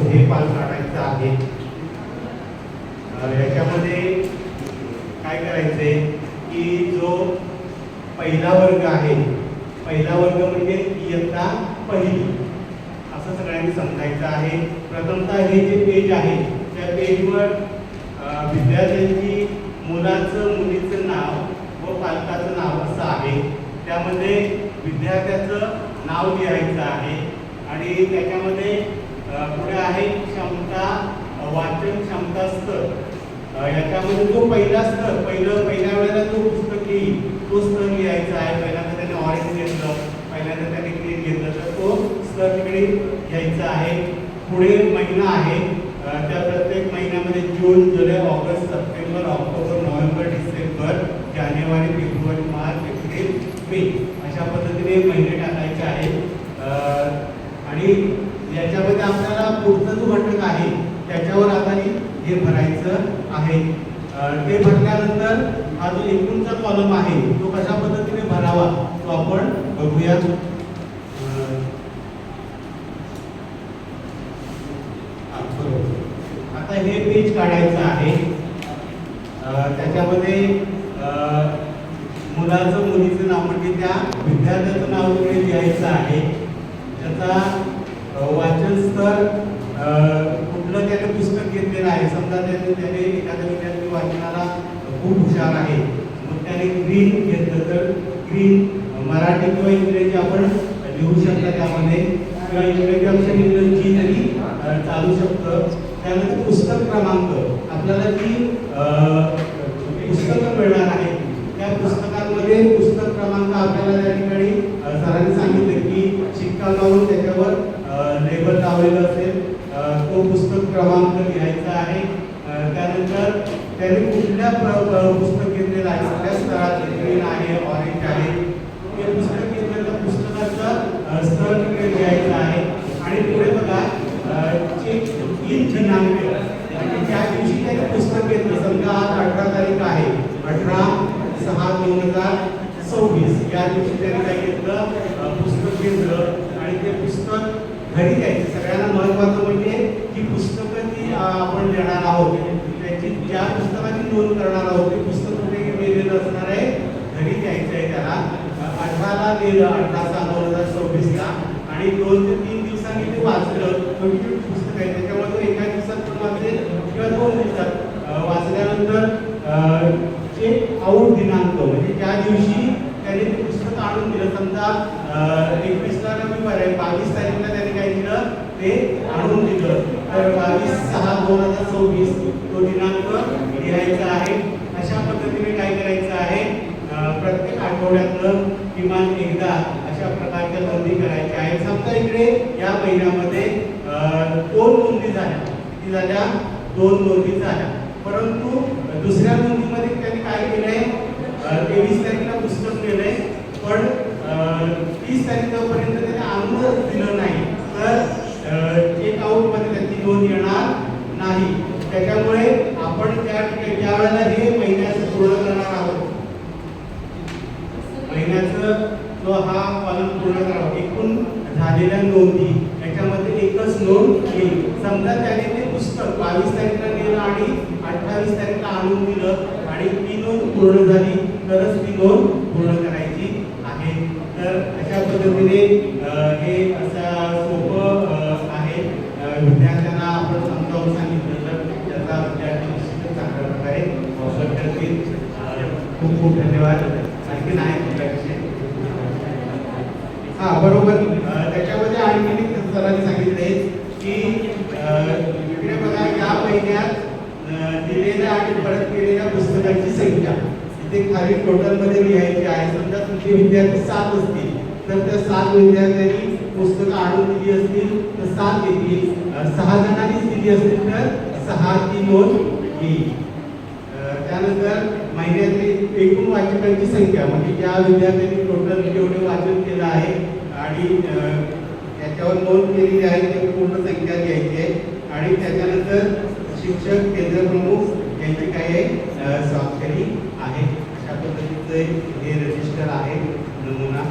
हे पान काढायचं आहे. याच्यामध्ये काय करायचंय की जो पहिला वर्ग आहे, पहिला वर्ग म्हणजे इयत्ता पहिली असं सगळ्यांनी समजायचं आहे. प्रथमतः हे जे पेज आहे त्या पेजवर विद्यार्थ्यांची मुलाचं मुलीचं नाव व पालकाचं नाव असं आहे. त्यामध्ये विद्यार्थ्याचं नाव लिहायचं आहे आणि त्याच्यामध्ये पुढे आहे क्षमता, वाचन क्षमता स्तर. याच्यामध्ये जो पहिला स्तर पहिल्या वेळेला जो पुस्तक येईल तो स्तर लिहायचा आहे. पहिल्यांदा त्याने ऑरेंज घेतलं, पहिल्यांदा त्याने ग्रीन घेतलं तर तो स्तर तिकडे घ्यायचा आहे. पुढे महिना आहे, त्या प्रत्येक महिन्यामध्ये जून, जुलै, ऑगस्ट, सप्टेंबर, ऑक्टोबर, नोव्हेंबर, डिसेंबर, जानेवारी, फेब्रुवारी, मार्च, एप्रिल, मे अशा पद्धतीने महिने टाकायचे आहेत. आणि याच्यामध्ये आपल्याला पुढचा जो घटक आहे त्याच्यावर आधारित हे भरायचं आहे. ते भरल्यानंतर हा जो एकूणचा कॉलम आहे तो कशा पद्धतीने भरावा तो आपण बघूया. आता हे पेज काढायचं आहे. त्याच्यामध्ये मुलाचं मुलीचं नाव म्हणजे त्या विद्यार्थ्याचं नाव वगैरे लिहायचं आहे. त्याचा वाचन स्तर, कुठलं त्याने पुस्तक घेतलेलं आहे. समजा त्याने एखादा विद्यार्थी वाचनाला खूप हुशार आहे, मग त्याने ग्रीन घेतलं तर ग्रीन मराठी किंवा इंग्रजी आपण लिहू शकता त्यामध्ये, किंवा इंग्रजी ऑप्शन इंग्रजी तरी चालू शकतं. त्यानंतर पुस्तक क्रमांक, आपल्याला जी पुस्तकं मिळणार आहे त्या पुस्तकांमध्ये पुस्तक क्रमांक आपल्याला त्या ठिकाणी सरांनी सांगितलं की शिक्का लावून त्याच्यावर लेबल लावलेलं असेल तो पुस्तक क्रमांक लिहायचा आहे. त्यानंतर त्याने कुठल्या पुस्तक घेतलेलं आहे, कुठल्या स्तरात ग्रीन आहे, ऑरेंज आहे, ते पुस्तक घेतलेलं पुस्तकाचा स्तर तिकडे लिहायचा आहे. आणि पुढे बघा दिनांक, म्हणजे त्या दिवशी त्याने पुस्तक घेतलं. समजा आज 18 तारीख आहे, 18/6/2024 या दिवशी त्याने काय घेतलं, पुस्तक घेतलं आणि ते पुस्तक घरी द्यायचं. सगळ्यांना महत्त्वाचं म्हणजे ही पुस्तकं जी आपण देणार आहोत त्याची, ज्या पुस्तकाची नोंद करणार आहोत ते पुस्तक कुठे गेलेलं असणार आहे, घरी द्यायचं आहे त्याला. 18ला दिलं, 18/6/2024 आणि 2 ते 3 दिवसांनी ते वाचलं. पुस्तक आहे त्याच्यामध्ये एका दिवसात पण वाचेल किंवा 2 दिवसात वाचल्यानंतर चेक आऊट दिनांक, म्हणजे ज्या दिवशी त्याने ते पुस्तक आणून दिलं. समजा 21ला रविवार आहे, 22 तारीखला त्याने काय दिलं ते आणून दिलं, तर 22/6/2024 तो दिनांक लिहायचा आहे. अशा पद्धतीने काय करायचं आहे, प्रत्येक आठवड्यातलं किमान एकदा अशा प्रकारच्या नोंदी करायच्या आहेत. समजा इकडे या महिन्यामध्ये 2 नोंदी झाल्या, किती झाल्या, 2 नोंदी झाल्या. परंतु दुसऱ्या नोंदीमध्ये त्यांनी काय केलंय, 23 तारखेला पुस्तक दिलंय पण 30 तारखेपर्यंत त्याने आणूनच दिलं नाही, तर चेक आऊट मध्ये त्याची नोंद येणार नाही. त्याच्यामुळे आपण ज्या वेळेला हे महिन्याचं पूर्ण करणार आहोत, महिन्याचं जो हा कॉलम पूर्ण करावा, एकूण झालेल्या नोंदी याच्यामध्ये एकच नोंद येईल. समजा त्याने ते पुस्तक 22 तारखेला दिलं आणि 28 तारखेला आणून दिलं आणि ती नोंद पूर्ण झाली तरच ती नोंद पूर्ण करायची आहे. तर अशा पद्धतीने हे असं सोपं आहे. विद्यार्थ्यांना आपण समजावून सांगितलं तर त्याचा विद्यार्थी निश्चितच चांगल्या प्रकारे वापर करतील. खूप खूप धन्यवाद. आणखी नाही हां बरोबर. त्याच्यामध्ये आणखी सरांनी सांगितले की इकडे बघा या महिन्यात दिलेल्या आणि परत केलेल्या पुस्तकांची संख्या इथे खाली टोटलमध्ये लिहायची आहे. समजा तुमचे विद्यार्थी 7 असतील तर त्या 7 विद्यार्थ्यांनी पुस्तकं आणून दिली असतील तर 7 येतील. 6 जणांनीच दिली असतील तर 6 ची नोंद येईल. त्यानंतर महिन्यातली एकूण वाचकांची संख्या, म्हणजे ज्या विद्यार्थ्यांनी टोटल जेवढे वाचन केलं आहे आणि त्याच्यावर नोंद केलेली आहे ते पूर्ण संख्या घ्यायची आहे. आणि त्याच्यानंतर शिक्षक, केंद्रप्रमुख यांची काही स्वाक्षरी आहे. अशा पद्धतीचं हे रजिस्टर आहे नमुना.